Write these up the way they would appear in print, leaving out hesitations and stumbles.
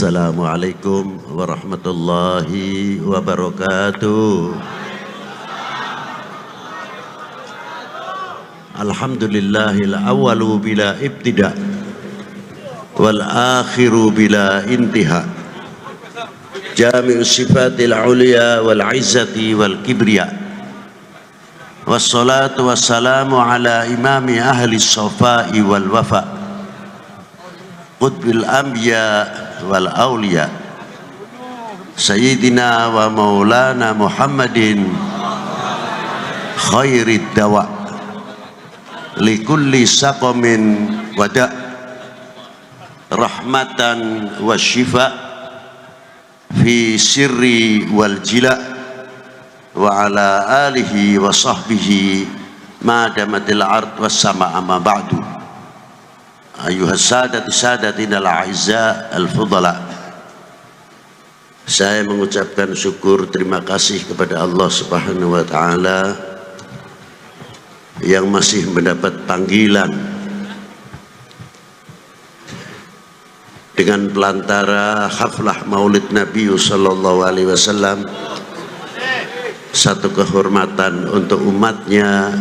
Assalamualaikum warahmatullahi wabarakatuh. Alhamdulillahil awwalu bila ibtida wal akhiru bila intiha. Jami'u sifatil ulia wal izzati wal kibriya. Wassalatu wassalamu ala imami ahli sofai wal wafa, qutbil anbiya wal awliya, sayyidina wa maulana Muhammadin khairid dawa likulli saqamin wada, rahmatan wa shifa fi sirri wal jila, wa ala alihi wa sahbihi ma damatil ard was sama amma ba'du. Ayuhas sadatina al-a'izza al-fudala, saya mengucapkan syukur terima kasih kepada Allah Subhanahu wa ta'ala yang masih mendapat panggilan dengan pelantara haflah maulid Nabi sallallahu alaihi wasallam, satu kehormatan untuk umatnya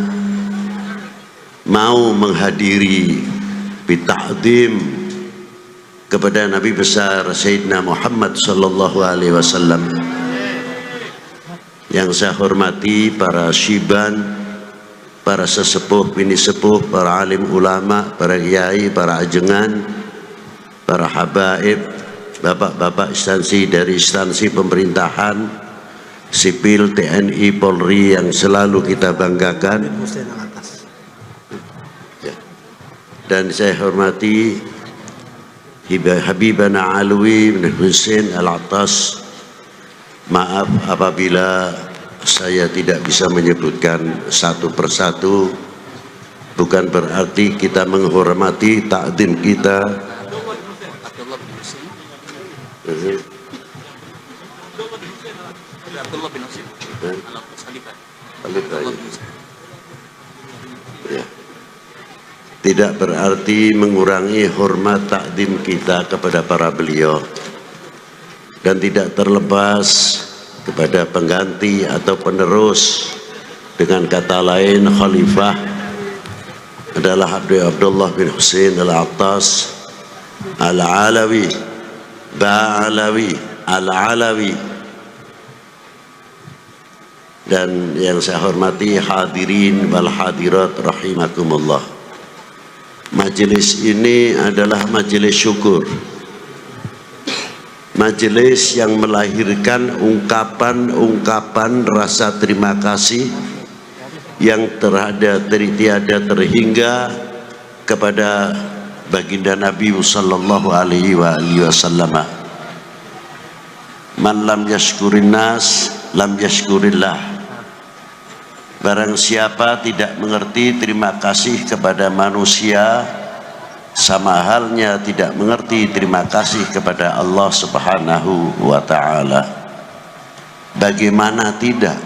mau menghadiri bita'zim kepada Nabi besar Sayyidina Muhammad sallallahu alaihi wasallam. Yang saya hormati para syiban, para sesepuh, bini sepuh, para alim ulama, para kiai, para ajengan, para habaib, bapak-bapak instansi dari instansi pemerintahan sipil, TNI, Polri yang selalu kita banggakan. Dan saya hormati Habibana Alwi bin Husain Al-Attas. Maaf apabila saya tidak bisa menyebutkan satu persatu, bukan berarti kita menghormati takdim kita. Ya. Tidak berarti mengurangi hormat takdim kita kepada para beliau, dan tidak terlepas kepada pengganti atau penerus. Dengan kata lain, khalifah adalah Abdullah bin Husain Al-Attas Al-Alawi Ba'alawi Al-Alawi. Dan yang saya hormati hadirin wal hadirat rahimakumullah, majelis ini adalah majelis syukur, majelis yang melahirkan ungkapan-ungkapan rasa terima kasih yang tiada terhingga kepada baginda Nabi sallallahu alaihi wasallam. Man lam yashkurin nas lam yashkurillah. Barang siapa tidak mengerti terima kasih kepada manusia, sama halnya tidak mengerti terima kasih kepada Allah Subhanahu wa ta'ala. Bagaimana tidak,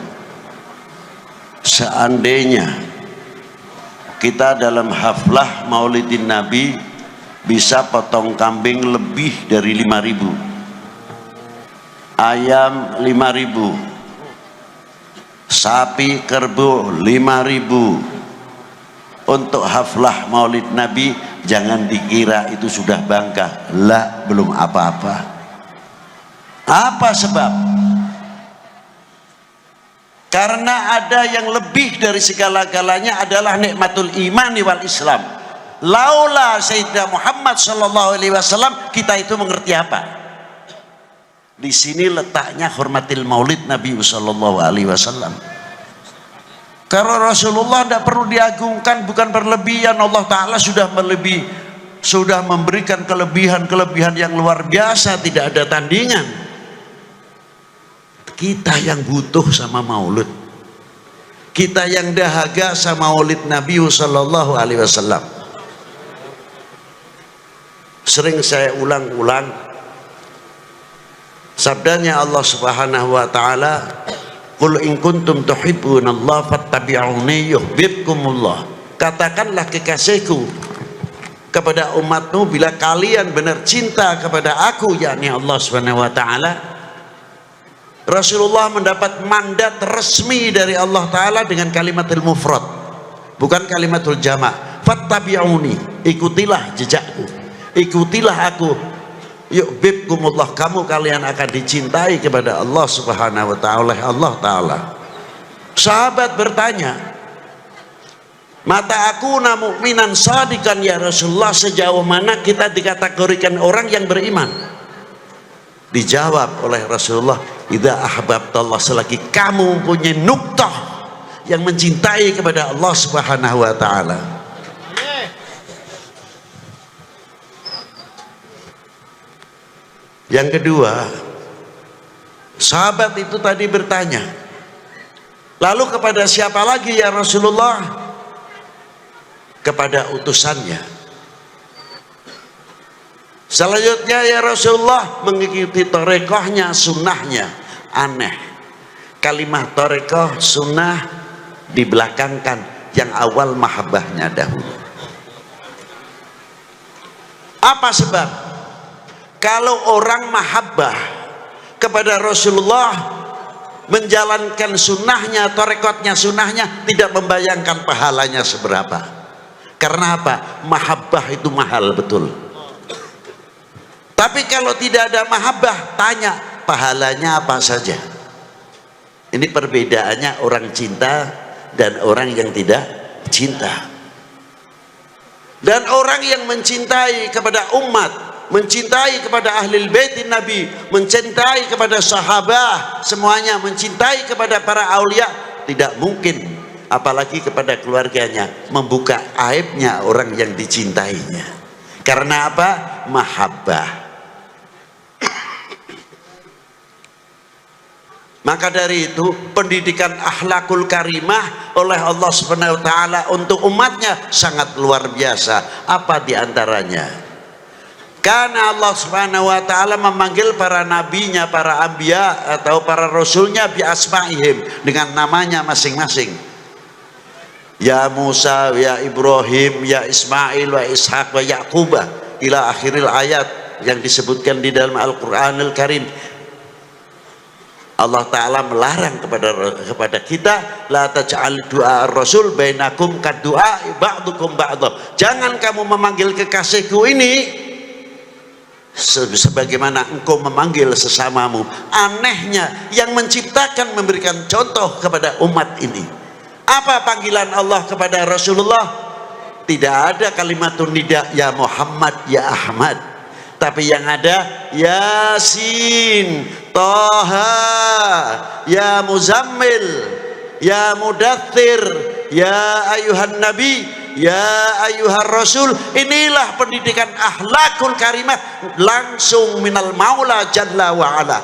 seandainya kita dalam haflah maulidin Nabi bisa potong kambing lebih dari 5.000, ayam 5.000, sapi kerbau 5.000 untuk haflah maulid Nabi, jangan dikira itu sudah bangka. Lah, belum apa-apa. Apa sebab? Karena ada yang lebih dari segala-galanya adalah nikmatul iman wal Islam. Laula Sayyidina Muhammad sallallahu alaihi wasallam, kita itu mengerti apa? Di sini letaknya hormatil maulid Nabi sallallahu alaihi wasallam. Karena Rasulullah tidak perlu diagungkan, bukan berlebihan. Allah Ta'ala sudah memberikan kelebihan-kelebihan yang luar biasa, tidak ada tandingan. Kita yang butuh sama maulid, kita yang dahaga sama maulid Nabi sallallahu alaihi wasallam. Sering saya ulang-ulang sabdanya Allah Subhanahu wa ta'ala, qul in kuntum tuhibbunallah fattabi'uni yuhibbukumullah. Katakanlah kekasihku, kepada umatmu bila kalian benar cinta kepada aku, yakni Allah Subhanahu wa taala. Rasulullah mendapat mandat resmi dari Allah taala dengan kalimatul mufrad, bukan kalimatul jama'. Fattabi'uni, ikutilah jejakku, ikutilah aku, yuhibbukumullah, kalian akan dicintai kepada Allah Subhanahu wa taala oleh Allah taala. Sahabat bertanya, mata aku mu'minan sadikan ya Rasulullah, sejauh mana kita dikategorikan orang yang beriman? Dijawab oleh Rasulullah, idza ahbabtallah, selagi kamu mempunyai nuktah yang mencintai kepada Allah Subhanahu wa taala. Yang kedua, sahabat itu tadi bertanya, lalu kepada siapa lagi ya Rasulullah? Kepada utusannya. Selanjutnya ya Rasulullah, mengikuti torekohnya, sunnahnya. Aneh, kalimah torekoh sunnah dibelakangkan, yang awal mahabbahnya dahulu. Apa sebab? Kalau orang mahabbah kepada Rasulullah, menjalankan sunnahnya, torekotnya, sunnahnya, tidak membayangkan pahalanya seberapa. Karena apa? Mahabbah itu mahal betul. Tapi kalau tidak ada mahabbah, tanya pahalanya apa saja. Ini perbedaannya orang cinta dan orang yang tidak cinta. Dan orang yang mencintai kepada umat, mencintai kepada ahli baitin Nabi, mencintai kepada sahabat, semuanya mencintai kepada para aulia, tidak mungkin apalagi kepada keluarganya membuka aibnya orang yang dicintainya. Karena apa? Mahabbah. Maka dari itu pendidikan akhlakul karimah oleh Allah Subhanahu wa taala untuk umatnya sangat luar biasa. Apa diantaranya? Karena Allah Subhanahu wa taala memanggil para nabinya, para anbiya atau para rasulnya bi asma'ihim, dengan namanya masing-masing. Ya Musa, ya Ibrahim, ya Ismail, wa Ishaq, wa Yaqubah, ila akhiril ayat yang disebutkan di dalam Al-Qur'anul Karim. Allah Ta'ala melarang kepada kita, la taj'al du'a ar-rasul bainakum kaddu'a ba'dukum ba'dah. Jangan kamu memanggil kekasihku ini sebagaimana engkau memanggil sesamamu. Anehnya, yang menciptakan memberikan contoh kepada umat ini. Apa panggilan Allah kepada Rasulullah? Tidak ada kalimatun nida, ya Muhammad, ya Ahmad. Tapi yang ada Yasin, Taha, ya Muzammil, ya Mudaththir, ya ayuhan Nabi, ya ayuhan Rasul. Inilah pendidikan akhlakul karimah langsung minal Maula Jalla wa Ala.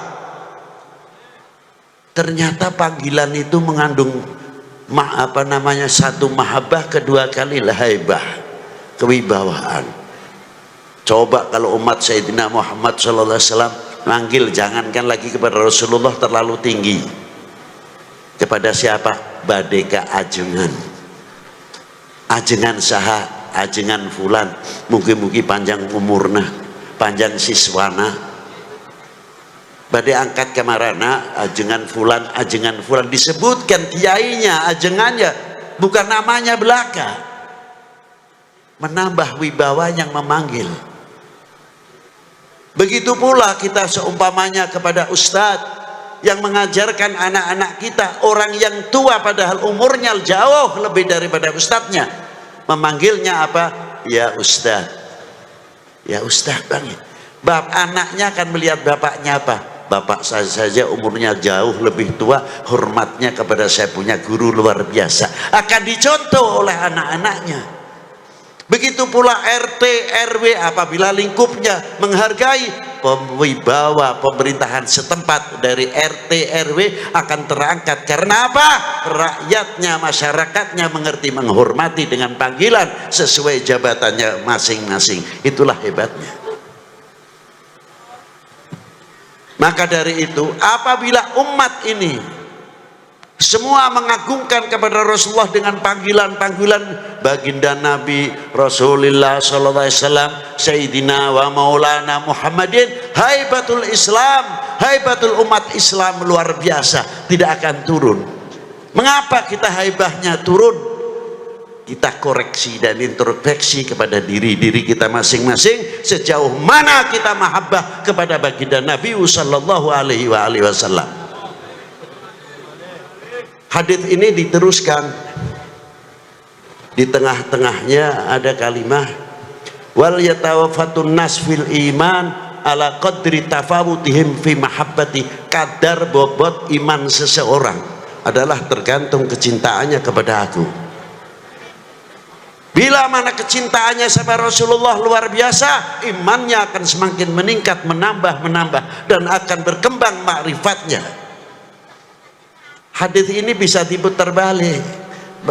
Ternyata panggilan itu mengandung satu mahabbah, kedua kali haibah, kewibawaan. Coba kalau umat Sayyidina Muhammad SAW manggil, jangankan lagi kepada Rasulullah, terlalu tinggi. Kepada siapa? Badeka ajengan. Ajengan saha, ajengan fulan, mugi-mugi panjang umurna, panjang siswana. Badai angkat kemarana, ajengan fulan, disebutkan kiainya, ajengannya, bukan namanya belaka. Menambah wibawa yang memanggil. Begitu pula kita seumpamanya kepada ustadz yang mengajarkan anak-anak kita, orang yang tua padahal umurnya jauh lebih daripada ustadznya, memanggilnya apa? Ya ustadz, ya ustadz bang. Anaknya akan melihat bapaknya apa? Bapak saya saja umurnya jauh lebih tua, hormatnya kepada saya punya guru luar biasa, akan dicontoh oleh anak-anaknya. Begitu pula RT, RW apabila lingkupnya menghargai, wibawa pemerintahan setempat dari RT, RW akan terangkat. Karena apa? Rakyatnya, masyarakatnya mengerti, menghormati dengan panggilan sesuai jabatannya masing-masing. Itulah hebatnya. Maka dari itu, apabila umat ini semua mengagungkan kepada Rasulullah dengan panggilan-panggilan baginda Nabi Rasulullah sallallahu alaihi wasallam, Sayyidina wa Maulana Muhammadin. Haibatul Islam, haibatul umat Islam luar biasa, tidak akan turun. Mengapa kita haibahnya turun? Kita koreksi dan introspeksi kepada diri kita masing-masing, sejauh mana kita mahabbah kepada baginda Nabi sallallahu alaihi wasallam. Hadis ini diteruskan, di tengah-tengahnya ada kalimat wal yatawaffatun nas fil iman ala qadri tafawutihim fi mahabbati. Kadar bobot iman seseorang adalah tergantung kecintaannya kepada aku. Bila mana kecintaannya sama Rasulullah luar biasa, imannya akan semakin meningkat, menambah dan akan berkembang makrifatnya. Hadis ini bisa diputar balik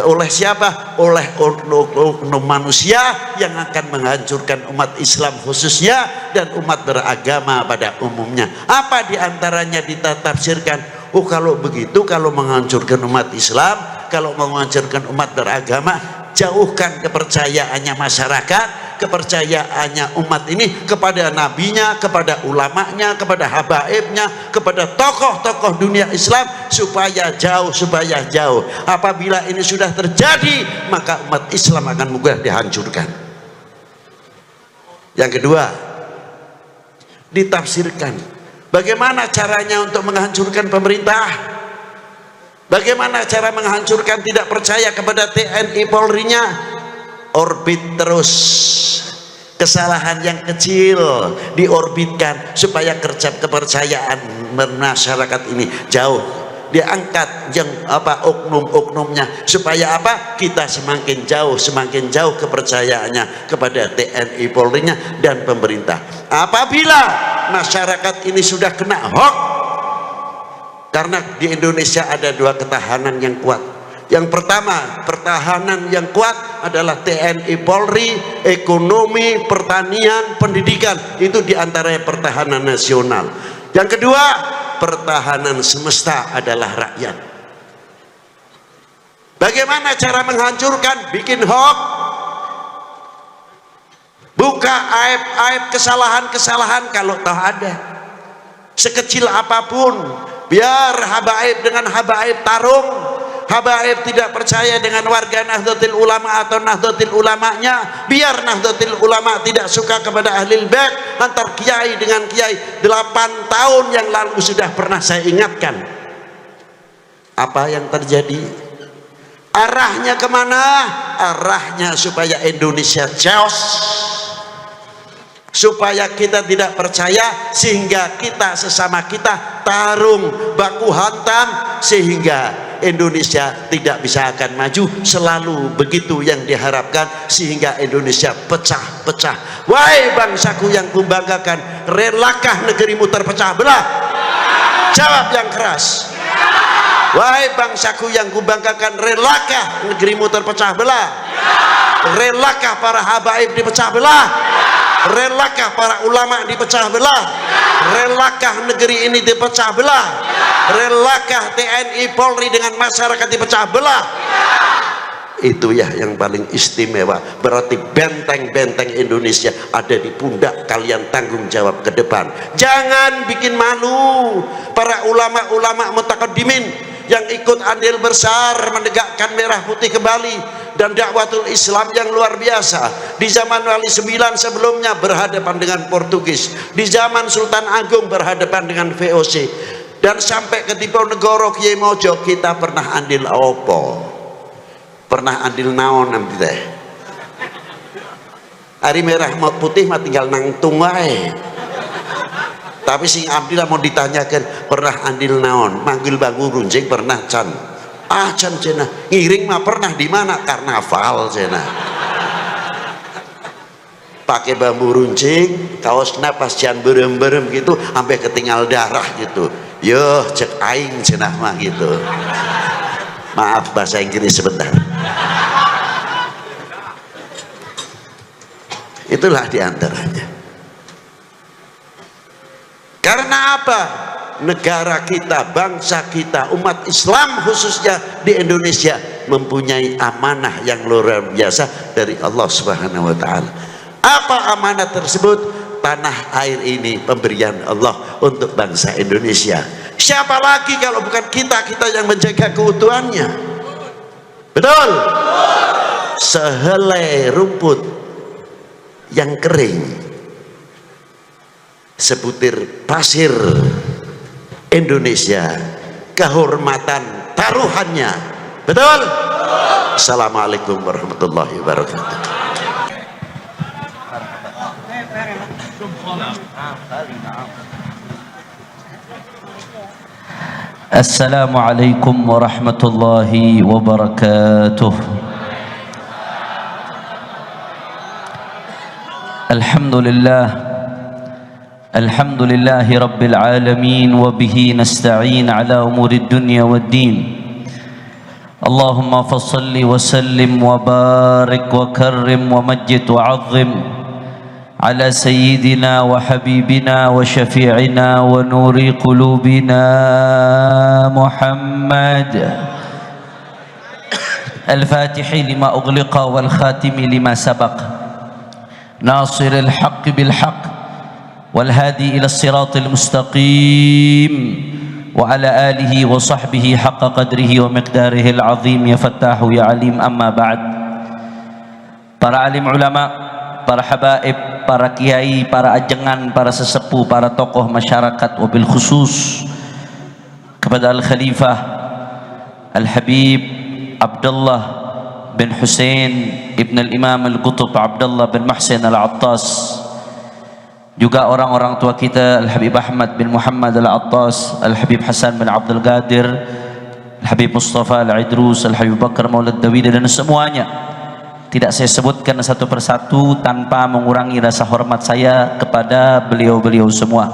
oleh siapa? Oleh oknum manusia yang akan menghancurkan umat Islam khususnya dan umat beragama pada umumnya. Apa diantaranya ditafsirkan? Oh, kalau begitu, kalau menghancurkan umat Islam, kalau menghancurkan umat beragama, jauhkan kepercayaannya masyarakat, kepercayaannya umat ini kepada nabinya, kepada ulamanya, kepada habaibnya, kepada tokoh-tokoh dunia Islam, supaya jauh. Apabila ini sudah terjadi, maka umat Islam akan mudah dihancurkan. Yang kedua, ditafsirkan bagaimana caranya untuk menghancurkan pemerintah. Bagaimana cara menghancurkan tidak percaya kepada TNI Polri-nya? Orbit terus, kesalahan yang kecil diorbitkan supaya kepercayaan masyarakat ini jauh, diangkat yang oknum-oknumnya, supaya kita semakin jauh kepercayaannya kepada TNI Polri-nya dan pemerintah. Apabila masyarakat ini sudah kena hoax, karena di Indonesia ada dua ketahanan yang kuat. Yang pertama, pertahanan yang kuat adalah TNI Polri, ekonomi, pertanian, pendidikan. Itu diantaranya pertahanan nasional. Yang kedua, pertahanan semesta adalah rakyat. Bagaimana cara menghancurkan? Bikin hoax, buka aib-aib, kesalahan-kesalahan kalau tahu ada, sekecil apapun. Biar habaib dengan habaib tarung, habaib tidak percaya dengan warga Nahdlatul Ulama atau Nahdlatul Ulamanya, biar Nahdlatul Ulama tidak suka kepada Ahlul Bait, antar kiai dengan kiai. 8 tahun yang lalu sudah pernah saya ingatkan. Apa yang terjadi? Arahnya kemana? Arahnya supaya Indonesia chaos, supaya kita tidak percaya, sehingga kita sesama kita tarung baku hantam, sehingga Indonesia tidak bisa akan maju. Selalu begitu yang diharapkan, sehingga Indonesia pecah-pecah. Wahai bangsaku yang kubanggakan, relakah negerimu terpecah belah? Jawab yang keras. Wahai bangsaku yang kubanggakan, relakah negerimu terpecah belah? Relakah para habaib dipecah belah? Relakah para ulama dipecah belah? Relakah negeri ini dipecah belah? Relakah TNI Polri dengan masyarakat dipecah belah? Itu ya yang paling istimewa. Berarti benteng-benteng Indonesia ada di pundak kalian, tanggung jawab ke depan. Jangan bikin malu para ulama-ulama mutaqaddimin yang ikut andil besar menegakkan merah putih kembali dan dakwatul Islam yang luar biasa. Di zaman Wali IX sebelumnya berhadapan dengan Portugis, di zaman Sultan Agung berhadapan dengan VOC, dan sampai ke Diponegoro Kiai Mojo kita pernah andil opo, pernah andil naon nanti teh. Hari merah putih mah tinggal nang tunggai. Tapi sing abdi lah mau ditanyakan pernah andil naon, manggil bambu runcing pernah can. Ah can cina, ngiring mah pernah di mana? Karnaval cina. Pakai bambu runcing, kaosnya pas can berem-berem gitu, sampai ketinggal darah gitu. Yo cek aing cina mah gitu. Maaf bahasa Inggris sebentar. Itulah diantaranya. Karena apa? negara kita, bangsa kita, umat Islam khususnya di Indonesia mempunyai amanah yang luar biasa dari Allah Subhanahu wa taala. Apa amanah tersebut? Tanah air ini pemberian Allah untuk bangsa Indonesia. Siapa lagi kalau bukan kita yang menjaga keutuhannya? Betul? Sehelai rumput yang kering, sebutir pasir Indonesia, kehormatan taruhannya. Betul? Assalamualaikum warahmatullahi wabarakatuh. Assalamualaikum warahmatullahi wabarakatuh. Alhamdulillahi rabbil alamin wa bihi nasta'in ala umuri dunya waddin. Allahumma fassalli wa sallim wa barik wa karrim wa majjid wa 'azzim على سيدنا وحبيبنا وشفيعنا ونور قلوبنا محمد الفاتح لما أغلق والخاتم لما سبق ناصر الحق بالحق والهادي إلى الصراط المستقيم وعلى آله وصحبه حق قدره ومقداره العظيم يا فتاح يا عليم. أما بعد. Para alim ulama, para habaib, para kiai, para ajengan, para sesepuh, para tokoh masyarakat, wabil khusus kepada Al-Khalifah Al-Habib Abdullah bin Hussein Ibn Al-Imam Al-Qutub Abdullah bin Muhsin Al-Attas, juga orang-orang tua kita Al-Habib Ahmad bin Muhammad Al-Attas, Al-Habib Hasan bin Abdul Qadir, Al-Habib Mustafa Al-Idrus, Al-Habib Bakar Maulad Dawida, dan semuanya tidak saya sebutkan satu persatu tanpa mengurangi rasa hormat saya kepada beliau-beliau semua.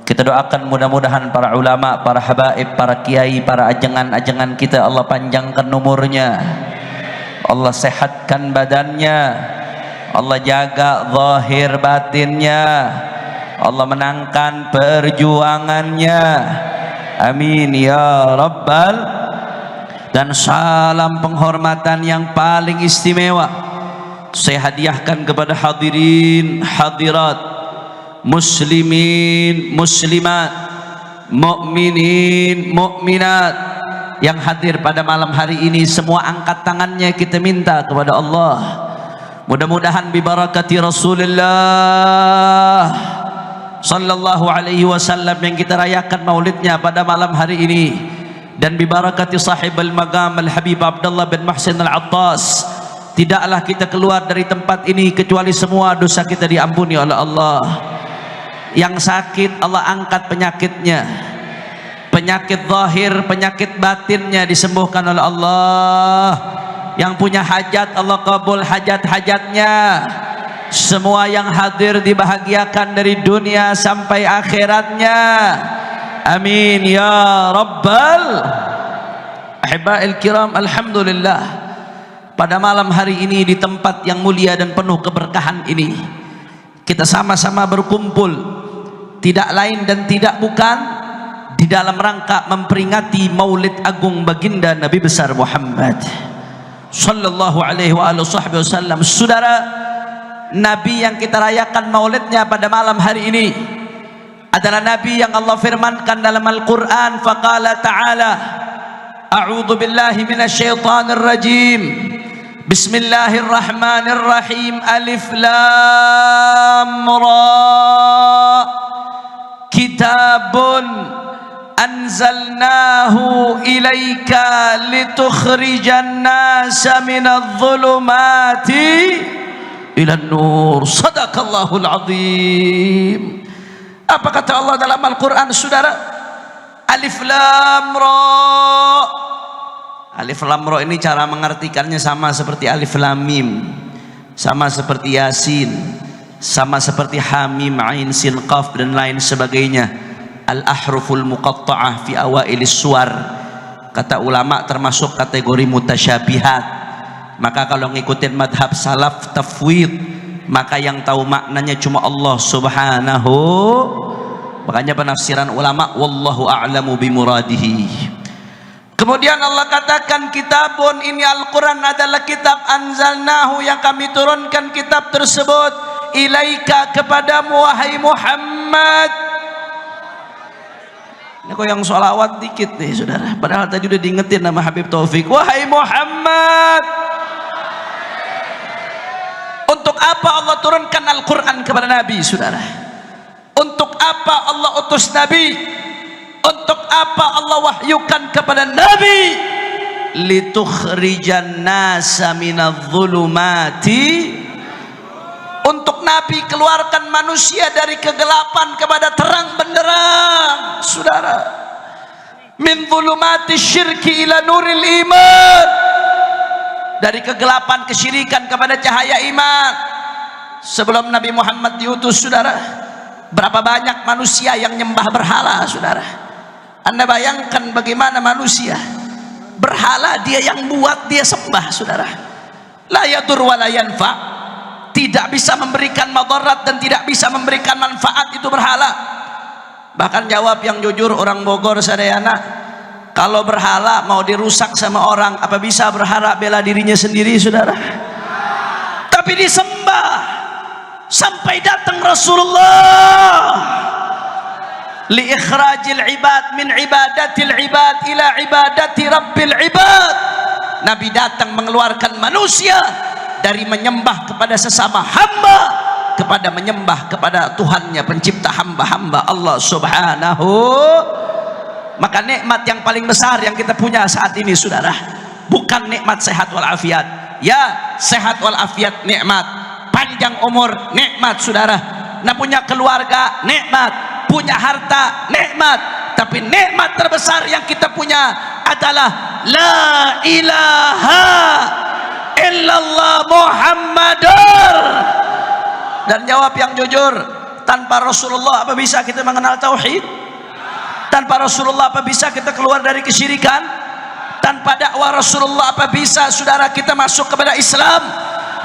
Kita doakan mudah-mudahan para ulama, para habaib, para kiai, para ajengan-ajengan kita Allah panjangkan umurnya, Allah sehatkan badannya, Allah jaga zahir batinnya, Allah menangkan perjuangannya. Amin ya rabbal. Dan salam penghormatan yang paling istimewa saya hadiahkan kepada hadirin hadirat, muslimin muslimat, mukminin mukminat yang hadir pada malam hari ini. Semua angkat tangannya, kita minta kepada Allah, mudah-mudahan bibarakati Rasulullah sallallahu alaihi wasallam yang kita rayakan maulidnya pada malam hari ini, dan bibarakati sahib al-maqam Al-Habib Abdullah bin Muhsin Al-Attas, tidaklah kita keluar dari tempat ini kecuali semua dosa kita diampuni oleh Allah. Yang sakit Allah angkat penyakitnya, penyakit zahir, penyakit batinnya disembuhkan oleh Allah. Yang punya hajat Allah kabul hajat-hajatnya. Semua yang hadir dibahagiakan dari dunia sampai akhiratnya. Amin ya rabbal. Ahiba'il kiram, alhamdulillah pada malam hari ini di tempat yang mulia dan penuh keberkahan ini kita sama-sama berkumpul tidak lain dan tidak bukan di dalam rangka memperingati maulid agung baginda Nabi besar Muhammad sallallahu alaihi wasallam. Saudara, Nabi yang kita rayakan maulidnya pada malam hari ini adalah Nabi yang Allah firmankan dalam Al-Quran, faqala ta'ala a'udhu billahi minasyaitanir rajim, bismillahirrahmanirrahim, alif lam ra, kitabun anzalnahu ilaika litukhrijan nasa minadh dhulumati ilan nur. Sadaqallahul azim. Apa kata Allah dalam Al-Quran, saudara? Alif lam ra. Alif lam ra ini cara mengartikannya sama seperti alif lam mim, sama seperti yasin, sama seperti hamim ain sin qaf dan lain sebagainya. Al-ahruful muqatta'ah fi awailis suwar, kata ulama termasuk kategori mutasyabihat. Maka kalau ngikutin madhab salaf tafwid, maka yang tahu maknanya cuma Allah subhanahu Makanya penafsiran ulama wallahu a'lamu bimuradihi. Kemudian Allah katakan kitabun, ini Al-Quran adalah kitab anzalnahu, yang kami turunkan kitab tersebut ilaika kepadamu wahai Muhammad. Ini kok yang sholawat dikit nih saudara, padahal tadi udah diingetin nama Habib Taufik, wahai Muhammad. Untuk apa Allah turunkan Al-Quran kepada Nabi saudara? Untuk apa Allah utus Nabi? Untuk apa Allah wahyukan kepada Nabi? Litukhrijan nasa minadh-dhulumati, untuk Nabi keluarkan manusia dari kegelapan kepada terang benderang saudara. Min dhulumati syirki ila nuril iman, dari kegelapan kesyirikan kepada cahaya iman. Sebelum Nabi Muhammad diutus saudara, berapa banyak manusia yang nyembah berhala saudara. Anda bayangkan bagaimana manusia berhala dia yang buat, dia sembah saudara. La yadur wa la yanfa, tidak bisa memberikan madarat dan tidak bisa memberikan manfaat itu berhala. Bahkan jawab yang jujur orang Bogor sadayana, kalau berhala mau dirusak sama orang, apa bisa berhala bela dirinya sendiri saudara? Tapi disembah sampai datang Rasulullah li ikhrajil ibad min ibadatil ibad ila ibadati rabbil ibad. Nabi datang mengeluarkan manusia dari menyembah kepada sesama hamba kepada menyembah kepada Tuhannya, pencipta hamba-hamba Allah subhanahu. Maka nikmat yang paling besar yang kita punya saat ini saudara, bukan nikmat sehat walafiat. Ya, sehat walafiat nikmat, panjang umur nikmat saudara, nah punya keluarga nikmat, punya harta nikmat, tapi nikmat terbesar yang kita punya adalah la ilaha illallah Muhammadur. Dan jawab yang jujur, tanpa Rasulullah apa bisa kita mengenal tauhid? Tanpa Rasulullah apa bisa kita keluar dari kesyirikan? Tanpa dakwah Rasulullah apa bisa saudara kita masuk kepada Islam?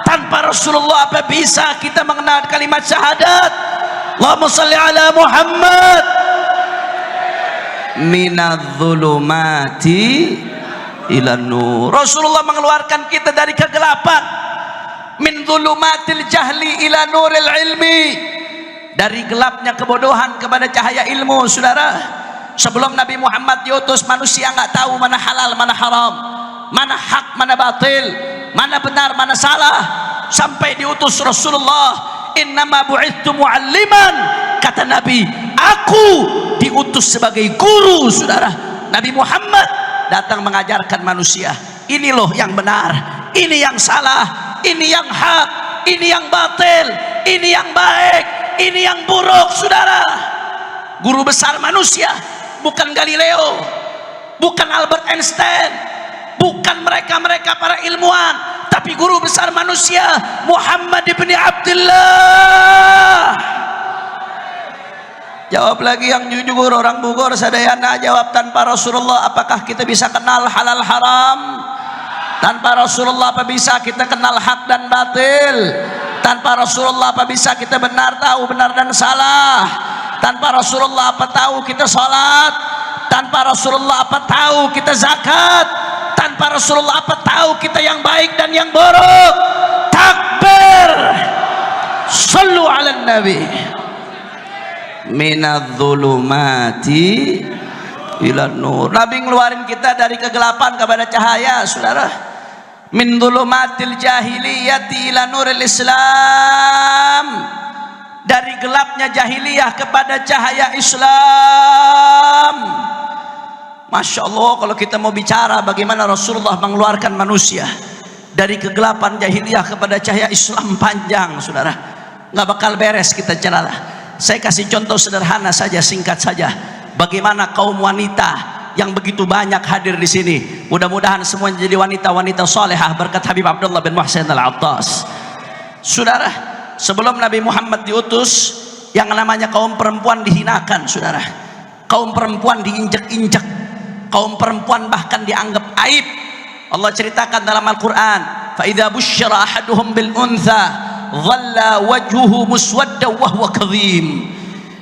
Tanpa Rasulullah apa bisa kita mengenal kalimat syahadat? Allahumma salli ala Muhammad. Minadh-dhulumati ila nur. Rasulullah mengeluarkan kita dari kegelapan. Min dhulumatil jahli ila nuril ilmi, dari gelapnya kebodohan kepada cahaya ilmu saudara. Sebelum Nabi Muhammad diutus, manusia nggak tahu mana halal mana haram, mana hak mana batil, mana benar mana salah. Sampai diutus Rasulullah, innama bu'ithtu mu'alliman, kata Nabi, aku diutus sebagai guru saudara. Nabi Muhammad datang mengajarkan manusia, ini loh yang benar, ini yang salah, ini yang hak, ini yang batil, ini yang baik, ini yang buruk saudara. Guru besar manusia bukan Galileo, bukan Albert Einstein, bukan mereka-mereka para ilmuwan, tapi guru besar manusia Muhammad ibn Abdullah. Jawab lagi yang jujur orang Bogor sadayana, jawab tanpa Rasulullah apakah kita bisa kenal halal haram? Tanpa Rasulullah apa bisa kita kenal hak dan batil? Tanpa Rasulullah apa bisa kita tahu benar dan salah? Tanpa Rasulullah apa tahu kita sholat? Tanpa Rasulullah apa tahu kita zakat? Tanpa Rasulullah apa tahu kita yang baik dan yang buruk? Takbir, sallu ala nabi. Minadh-dhulumati ila nur. Nabi ngeluarin kita dari kegelapan kepada cahaya saudara. Min dhulumatil jahiliyati ila nuril Islam, dari gelapnya jahiliyah kepada cahaya Islam. Masya Allah, kalau kita mau bicara bagaimana Rasulullah mengeluarkan manusia dari kegelapan jahiliyah kepada cahaya Islam, panjang saudara, nggak bakal beres kita cerita. Saya kasih contoh sederhana saja, singkat saja, bagaimana kaum wanita yang begitu banyak hadir di sini. Mudah-mudahan semuanya jadi wanita-wanita salehah berkat Habib Abdullah bin Muhsin Al-Attas. Saudara, sebelum Nabi Muhammad diutus, yang namanya kaum perempuan dihinakan saudara. Kaum perempuan diinjak-injak, kaum perempuan bahkan dianggap aib. Allah ceritakan dalam Al-Quran, fa idza busyira ahaduhum bil untha dhalla wajhuhu muswadda wa huwa kadhim.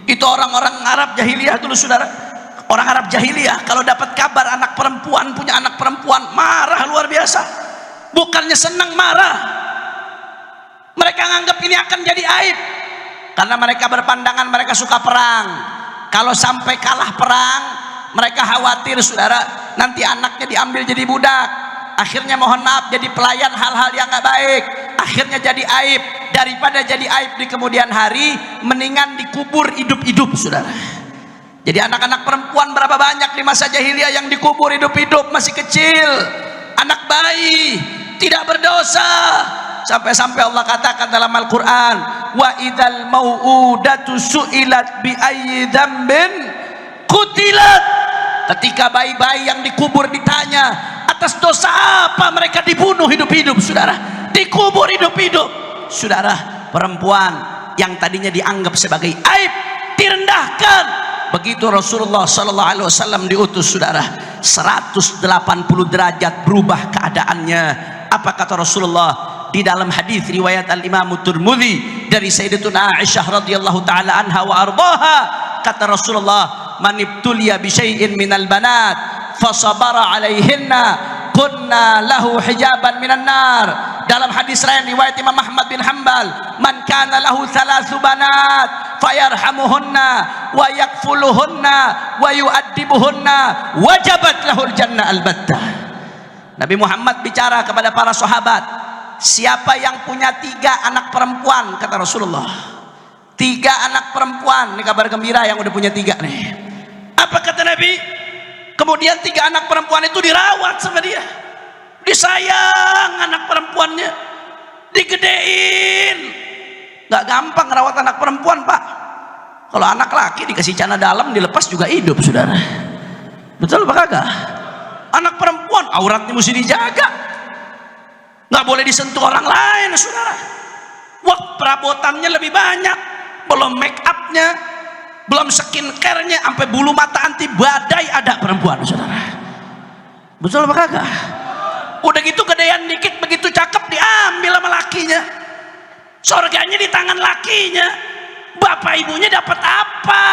Itu orang-orang Arab jahiliyah dulu saudara. Orang Arab jahiliyah kalau dapat kabar anak perempuan punya anak perempuan, marah luar biasa. Bukannya senang, marah. Mereka nganggap ini akan jadi aib, karena mereka berpandangan mereka suka perang. Kalau sampai kalah perang, mereka khawatir saudara, nanti anaknya diambil jadi budak, akhirnya mohon maaf jadi pelayan hal-hal yang gak baik, akhirnya jadi aib. Daripada jadi aib di kemudian hari, mendingan dikubur hidup-hidup saudara. Jadi anak-anak perempuan berapa banyak di masa jahiliyah yang dikubur hidup-hidup, masih kecil, anak bayi, tidak berdosa. Sampai-sampai Allah katakan dalam Al-Quran, wa idzal mau'udatu su'ilat bi ayyi dzambin qutilat. Ketika bayi-bayi yang dikubur ditanya atas dosa apa mereka dibunuh hidup-hidup saudara, dikubur hidup-hidup. Saudara, perempuan yang tadinya dianggap sebagai aib direndahkan. Begitu Rasulullah sallallahu alaihi wasallam diutus saudara, 180 derajat berubah keadaannya. Apa kata Rasulullah di dalam hadis riwayat Al-Imam Tirmidzi dari Sayyidatuna Aisyah radhiyallahu taala anha wa ardhaha? Kata Rasulullah, man ibtuliya bi syai'in minal banat fa sabara 'alaihinna kunna lahu hijaban minan nar. Dalam hadis lain riwayat Imam Ahmad bin Hanbal, man kana lahu thalathu banat fayarhamuhunna wa yakfuluhunna wa yu'addibuhunna wajabat lahul jannah albattah. Nabi Muhammad bicara kepada para sahabat, siapa yang punya 3 anak perempuan, kata Rasulullah, 3 anak perempuan, ini kabar gembira yang udah punya 3 nih. Apa kata Nabi? Kemudian 3 anak perempuan itu dirawat sama dia, disayang anak perempuannya, digedein. Gak gampang rawat anak perempuan pak. Kalau anak laki dikasih celana dalam dilepas juga hidup saudara. Betul apa kagak? Anak perempuan auratnya mesti dijaga, gak boleh disentuh orang lain saudara. Waktu perabotannya lebih banyak, belum make upnya, belum skincare-nya, sampai bulu mata anti badai ada perempuan saudara. Betul apa kagak? Udah gitu gedean dikit, begitu cakep diambil sama lakinya, surganya di tangan lakinya. Bapak ibunya dapat apa?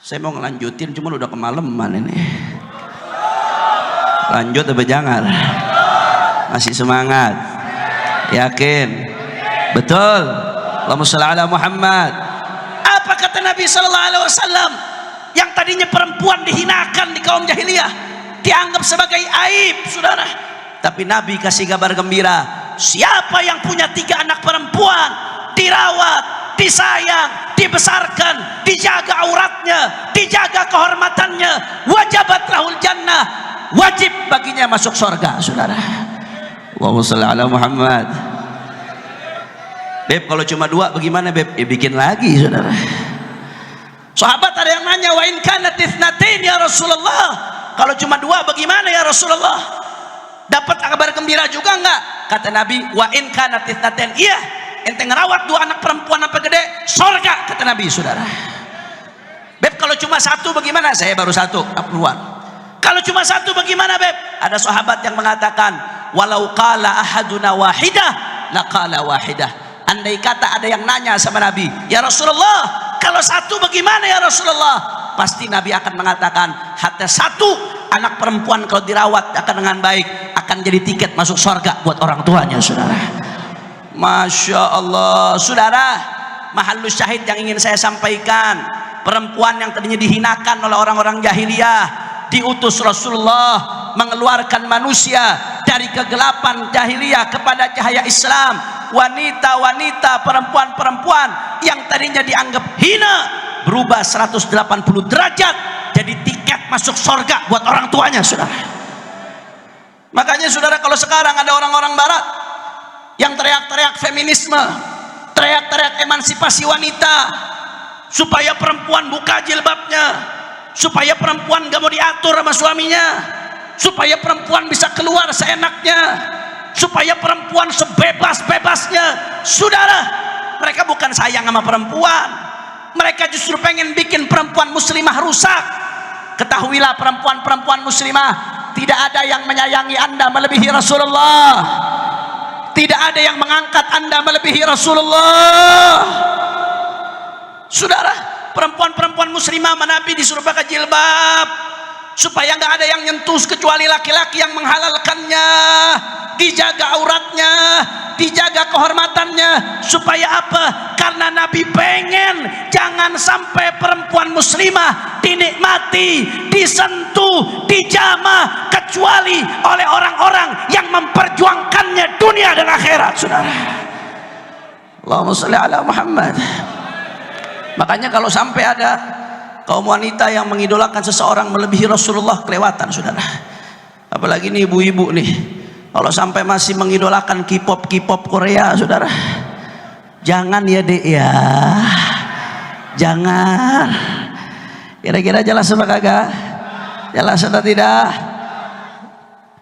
Saya mau ngelanjutin cuman udah kemalaman ini. Lanjut apa jangan? Masih semangat? Yakin? Betul? Allahumma shalli ala Muhammad. Apa kata Nabi sallallahu alaihi wasallam? Yang tadinya perempuan dihinakan di kaum jahiliyah, dianggap sebagai aib saudara, tapi Nabi kasih kabar gembira, siapa yang punya 3 anak perempuan, dirawat, disayang, dibesarkan, dijaga auratnya, dijaga kehormatannya, wajabat lahul jannah, wajib baginya masuk surga saudara. Allahumma shalli ala Muhammad. Beb, kalau cuma 2 bagaimana beb? Ya bikin lagi saudara. Sahabat ada yang nanya, wa in kanat itsnatain ya Rasulullah, kalau cuma 2 bagaimana ya Rasulullah? Dapat kabar gembira juga enggak? Kata Nabi, wa in kanat itsnatain, iya, ente ngerawat 2 anak perempuan sampai gede, surga, kata Nabi saudara. Beb, kalau cuma 1 bagaimana? Saya baru 1 perempuan. Kalau cuma 1 bagaimana beb? Ada sahabat yang mengatakan, walau qala ahaduna wahidah laqala wahidah. Andai kata ada yang nanya sama Nabi, ya Rasulullah, kalau 1 bagaimana ya Rasulullah? Pasti Nabi akan mengatakan, hatta 1 anak perempuan kalau dirawat akan dengan baik, akan jadi tiket masuk surga buat orang tuanya saudara. Masya Allah saudara. Mahallus syahid yang ingin saya sampaikan, perempuan yang tadinya dihinakan oleh orang-orang jahiliyah, diutus Rasulullah mengeluarkan manusia dari kegelapan jahiliyah kepada cahaya Islam. Wanita-wanita, perempuan-perempuan yang tadinya dianggap hina berubah 180 derajat jadi tiket masuk surga buat orang tuanya saudara. Makanya saudara, kalau sekarang ada orang-orang barat yang teriak-teriak feminisme, teriak-teriak emansipasi wanita, supaya perempuan buka jilbabnya, supaya perempuan gak mau diatur sama suaminya, supaya perempuan bisa keluar seenaknya, supaya perempuan sebebas-bebasnya. Saudara, mereka bukan sayang sama perempuan, mereka justru pengen bikin perempuan muslimah rusak. Ketahuilah perempuan-perempuan muslimah, tidak ada yang menyayangi anda melebihi Rasulullah, tidak ada yang mengangkat anda melebihi Rasulullah. Saudara, perempuan-perempuan muslimah Nabi disuruh pakai jilbab supaya nggak ada yang nyentuh kecuali laki-laki yang menghalalkannya, dijaga auratnya, dijaga kehormatannya. Supaya apa? Karena Nabi pengen jangan sampai perempuan muslimah dinikmati, disentuh, dijamah kecuali oleh orang-orang yang memperjuangkannya dunia dan akhirat. Saudara, Allahumma sholli ala Muhammad. Makanya kalau sampai ada kaum wanita yang mengidolakan seseorang melebihi Rasulullah, kelewatan, saudara. Apalagi nih ibu-ibu nih, kalau sampai masih mengidolakan K-pop Korea, saudara, jangan ya dek ya, jangan. Kira-kira jelas apa kagak? Jelas atau tidak?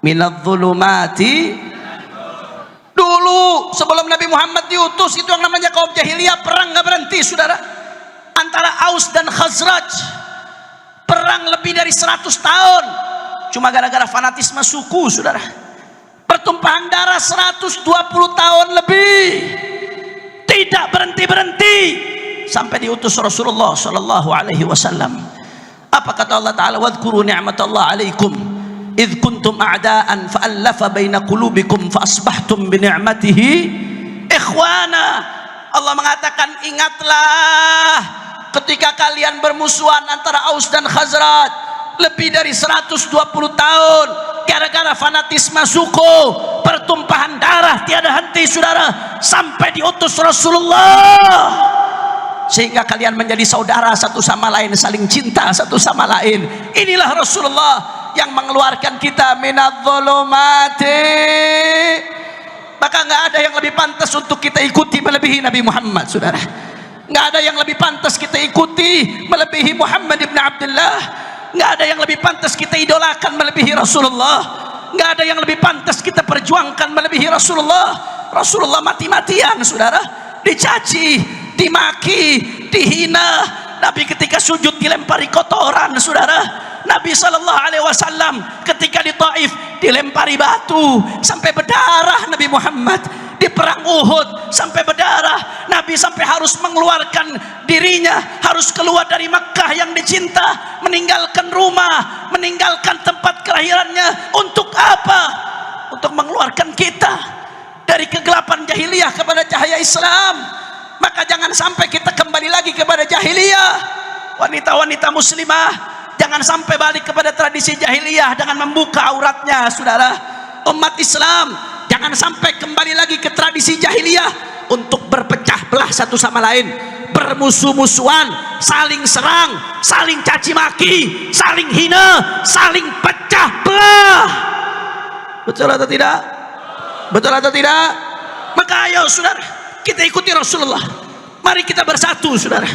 Minadz zulumati. Dulu sebelum Nabi Muhammad diutus, itu yang namanya kaum jahiliyah, perang nggak berhenti, saudara. Antara Aus dan Khazraj, perang lebih dari 100 tahun, cuma gara-gara fanatisme suku, saudara. Pertumpahan darah 120 tahun lebih, tidak berhenti-berhenti sampai diutus Rasulullah sallallahu alaihi wasallam. Apa kata Allah Ta'ala? Wadhkuru ni'matallahi alaikum idh kuntum a'daan fa'allafa baina qulubikum fa asbahtum bi ni'matihi ikhwana. Allah mengatakan, ingatlah ketika kalian bermusuhan antara Aus dan Khazraj lebih dari 120 tahun gara-gara fanatisme suku, pertumpahan darah tiada henti, saudara, sampai diutus Rasulullah, sehingga kalian menjadi saudara satu sama lain, saling cinta satu sama lain. Inilah Rasulullah yang mengeluarkan kita minadz zulumati. Maka nggak ada yang lebih pantas untuk kita ikuti melebihi Nabi Muhammad, saudara. Nggak ada yang lebih pantas kita ikuti melebihi Muhammad ibn Abdullah. Nggak ada yang lebih pantas kita idolakan melebihi Rasulullah. Nggak ada yang lebih pantas kita perjuangkan melebihi Rasulullah. Rasulullah mati-matian, saudara, dicaci, dimaki, dihina. Nabi ketika sujud dilempari kotoran, saudara. Nabi SAW ketika di Taif dilempari batu sampai berdarah. Nabi Muhammad di perang Uhud sampai berdarah. Nabi sampai harus mengeluarkan dirinya, harus keluar dari Mekah yang dicinta, meninggalkan rumah, meninggalkan tempat kelahirannya. Untuk apa? Untuk mengeluarkan kita dari kegelapan jahiliyah kepada cahaya Islam. Maka jangan sampai kita kembali lagi kepada jahiliyah. Wanita-wanita muslimah, jangan sampai balik kepada tradisi jahiliyah dengan membuka auratnya, saudara. Umat Islam, jangan sampai kembali lagi ke tradisi jahiliyah untuk berpecah belah satu sama lain, bermusuh-musuhan, saling serang, saling caci maki, saling hina, saling pecah belah. Betul atau tidak? Betul atau tidak? Maka ayo, saudara, kita ikuti Rasulullah. Mari kita bersatu, saudara.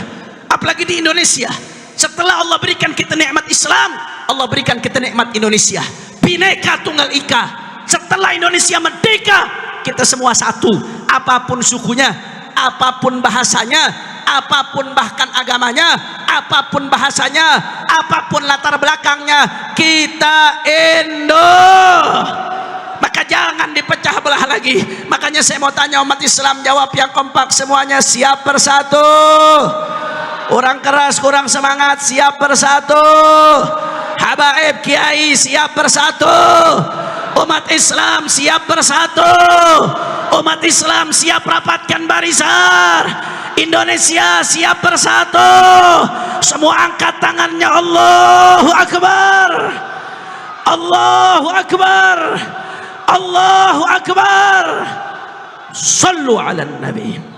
Apalagi di Indonesia, setelah Allah berikan kita nikmat Islam, Allah berikan kita nikmat Indonesia, Bhinneka Tunggal Ika. Setelah Indonesia merdeka, kita semua satu, apapun sukunya, apapun bahasanya, apapun bahkan agamanya, apapun bahasanya, apapun latar belakangnya, kita Indo. Maka jangan dipecah belah lagi. Makanya saya mau tanya umat Islam, jawab yang kompak semuanya, siap bersatu. Kurang keras, kurang semangat, siap bersatu. Habaib Kiai siap bersatu. Umat Islam siap bersatu. Umat Islam siap rapatkan barisan. Indonesia siap bersatu. Semua angkat tangannya. Allahu Akbar. Allahu Akbar. Allahu Akbar. Sallu ala Nabi.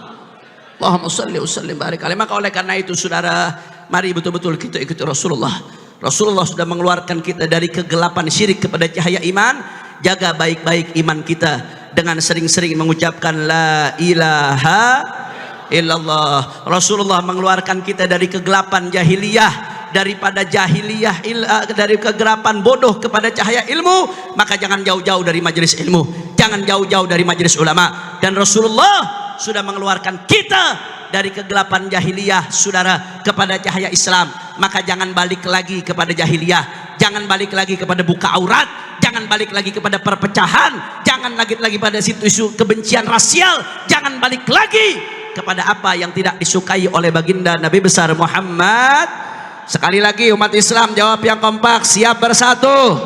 Allahumma salli wa sallim barik alaihi. Maka oleh karena itu, saudara, mari betul-betul kita ikuti Rasulullah. Rasulullah sudah mengeluarkan kita dari kegelapan syirik kepada cahaya iman. Jaga baik-baik iman kita dengan sering-sering mengucapkan la ilaha illallah. Rasulullah mengeluarkan kita dari kegelapan jahiliyah, daripada jahiliyah, dari kegelapan bodoh kepada cahaya ilmu. Maka jangan jauh-jauh dari majelis ilmu, jangan jauh-jauh dari majelis ulama. Dan Rasulullah sudah mengeluarkan kita dari kegelapan jahiliyah, saudara, kepada cahaya Islam. Maka jangan balik lagi kepada jahiliyah, jangan balik lagi kepada buka aurat, jangan balik lagi kepada perpecahan, jangan lagi pada situ isu kebencian rasial, jangan balik lagi kepada apa yang tidak disukai oleh baginda Nabi besar Muhammad. Sekali lagi umat Islam jawab yang kompak, siap bersatu,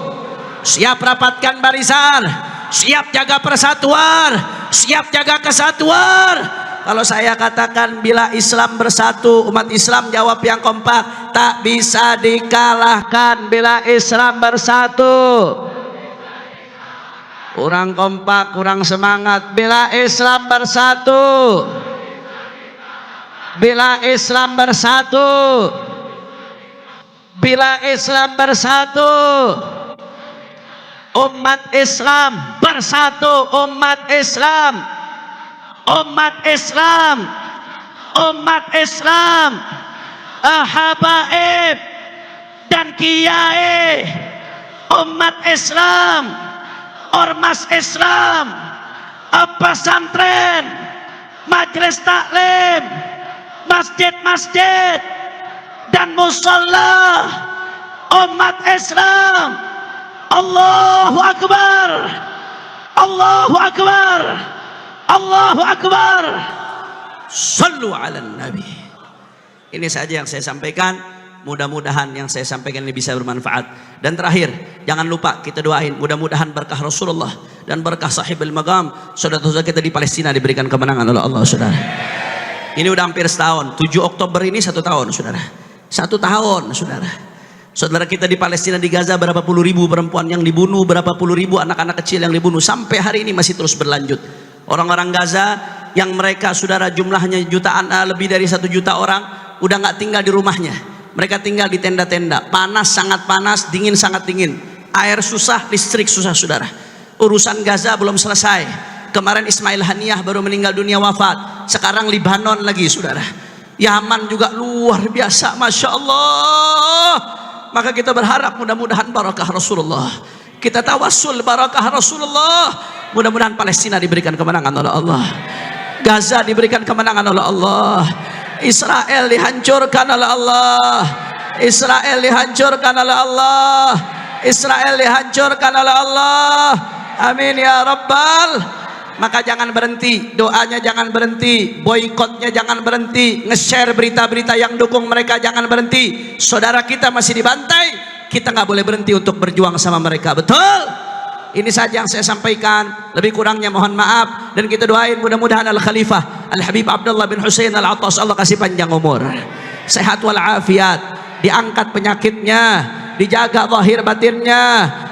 siap rapatkan barisan, siap jaga persatuan, siap jaga kesatuan. Kalau saya katakan bila Islam bersatu, umat Islam jawab yang kompak, tak bisa dikalahkan bila Islam bersatu. Kurang kompak, kurang semangat. Bila Islam bersatu, bila Islam bersatu, bila Islam bersatu, umat Islam bersatu, umat Islam, umat Islam, umat Islam, habaib dan kiai, umat Islam, ormas Islam, pesantren, majelis taklim, masjid-masjid dan musalla, umat Islam. Allahu Akbar, Allahu Akbar, Allahu Akbar. Sallu ala Nabi. Ini saja yang saya sampaikan. Mudah-mudahan yang saya sampaikan ini bisa bermanfaat. Dan terakhir, jangan lupa kita doain mudah-mudahan berkah Rasulullah dan berkah sahibul maqam, saudara-saudara kita di Palestina diberikan kemenangan oleh Allah, saudara. Ini udah hampir setahun. 7 Oktober ini 1 tahun, saudara. 1 tahun, saudara. Saudara kita di Palestina, di Gaza, berapa puluh ribu perempuan yang dibunuh, berapa puluh ribu anak-anak kecil yang dibunuh, sampai hari ini masih terus berlanjut. Orang-orang Gaza yang mereka, saudara, jumlahnya jutaan, lebih dari 1 juta orang, udah nggak tinggal di rumahnya. Mereka tinggal di tenda-tenda. Panas, sangat panas, dingin, sangat dingin. Air susah, listrik susah, saudara. Urusan Gaza belum selesai. Kemarin Ismail Haniyah baru meninggal dunia, wafat. Sekarang Libanon lagi, saudara. Yaman juga luar biasa, Masya Allah. Maka kita berharap mudah-mudahan barakah Rasulullah. Kita tawassul barakah Rasulullah. Mudah-mudahan Palestina diberikan kemenangan oleh Allah. Gaza diberikan kemenangan oleh Allah. Israel dihancurkan oleh Allah. Israel dihancurkan oleh Allah. Israel dihancurkan oleh Allah. Amin ya Rabbal. Maka jangan berhenti, doanya jangan berhenti, boikotnya jangan berhenti, nge-share berita-berita yang dukung mereka jangan berhenti. Saudara kita masih dibantai, kita nggak boleh berhenti untuk berjuang sama mereka. Betul? Ini saja yang saya sampaikan. Lebih kurangnya mohon maaf, dan kita doain mudah-mudahan Al-Khalifah Al-Habib Abdullah bin Husain Al-Attas, Allah kasih panjang umur, sehat walafiat, diangkat penyakitnya, dijaga zahir batinnya.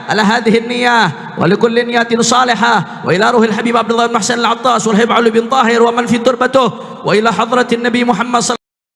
Ala hadhihi niyah wa likulli niyatin salihah wa ila ruhil Habib Abdullah bin Husain Al-Attas wal Habib Ali bin Tahir wa man fi turbatuh wa ila hadratin Nabi Muhammad